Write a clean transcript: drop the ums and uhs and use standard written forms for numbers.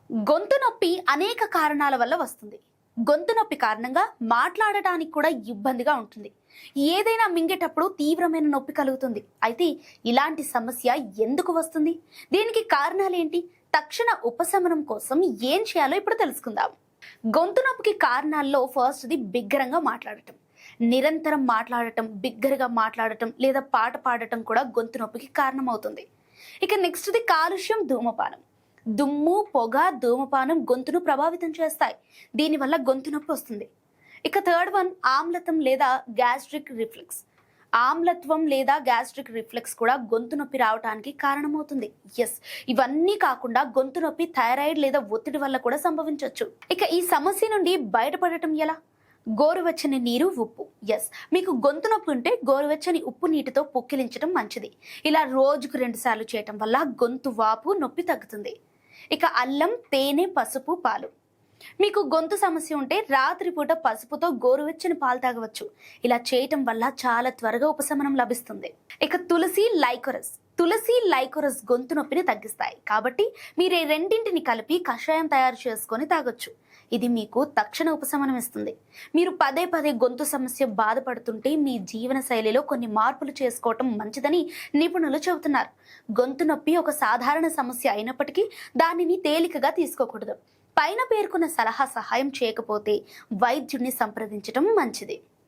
గొంతు నొప్పి అనేక కారణాల వల్ల వస్తుంది. గొంతు నొప్పి కారణంగా మాట్లాడటానికి కూడా ఇబ్బందిగా ఉంటుంది. ఏదైనా మింగేటప్పుడు తీవ్రమైన నొప్పి కలుగుతుంది. అయితే ఇలాంటి సమస్య ఎందుకు వస్తుంది? దీనికి కారణాలేంటి? తక్షణ ఉపశమనం కోసం ఏం చేయాలో ఇప్పుడు తెలుసుకుందాం. గొంతు నొప్పికి కారణాల్లో ఫస్ట్ది బిగ్గరగా మాట్లాడటం. నిరంతరం మాట్లాడటం, బిగ్గరగా మాట్లాడటం లేదా పాట పాడటం కూడా గొంతు నొప్పికి కారణమవుతుంది. ఇక నెక్స్ట్ది కాలుష్యం, ధూమపానం. దుమ్ము, పొగ, ధూమపానం గొంతును ప్రభావితం చేస్తాయి. దీనివల్ల గొంతు నొప్పి వస్తుంది. ఇక థర్డ్ వన్ ఆమ్లత్వం లేదా గ్యాస్ట్రిక్ రిఫ్లెక్స్. ఆమ్లత్వం లేదా గ్యాస్ట్రిక్ రిఫ్లెక్స్ కూడా గొంతు నొప్పి రావడానికి కారణమవుతుంది. ఎస్, ఇవన్నీ కాకుండా గొంతు నొప్పి థైరాయిడ్ లేదా ఒత్తిడి వల్ల కూడా సంభవించవచ్చు. ఇక ఈ సమస్య నుండి బయటపడటం ఎలా? గోరువెచ్చని నీరు, ఉప్పు. ఎస్, మీకు గొంతు నొప్పి ఉంటే గోరువెచ్చని ఉప్పు నీటితో పుక్కిలించడం మంచిది. ఇలా రోజుకు 2 సార్లు చేయటం వల్ల గొంతు వాపు, నొప్పి తగ్గుతుంది. ఇక అల్లం, తేనె, పసుపు, పాలు. మీకు గొంతు సమస్య ఉంటే రాత్రిపూట పసుపుతో గోరువెచ్చని పాలు తాగవచ్చు. ఇలా చేయటం వల్ల చాలా త్వరగా ఉపశమనం లభిస్తుంది. ఇక తులసి, లైకోరస్. తులసి, లైకోరస్ గొంతు నొప్పిని తగ్గిస్తాయి. కాబట్టి మీరు ఈ రెండింటిని కలిపి కషాయం తయారు చేసుకొని తాగొచ్చు. ఇది మీకు తక్షణ ఉపశమనం ఇస్తుంది. మీరు పదే పదే గొంతు సమస్య బాధపడుతుంటే మీ జీవన శైలిలో కొన్ని మార్పులు చేసుకోవటం మంచిదని నిపుణులు చెబుతున్నారు. గొంతు నొప్పి ఒక సాధారణ సమస్య అయినప్పటికీ దానిని తేలికగా తీసుకోకూడదు. పైన పేర్కొన్న సలహా సహాయం చేయకపోతే వైద్యుడిని సంప్రదించడం మంచిది.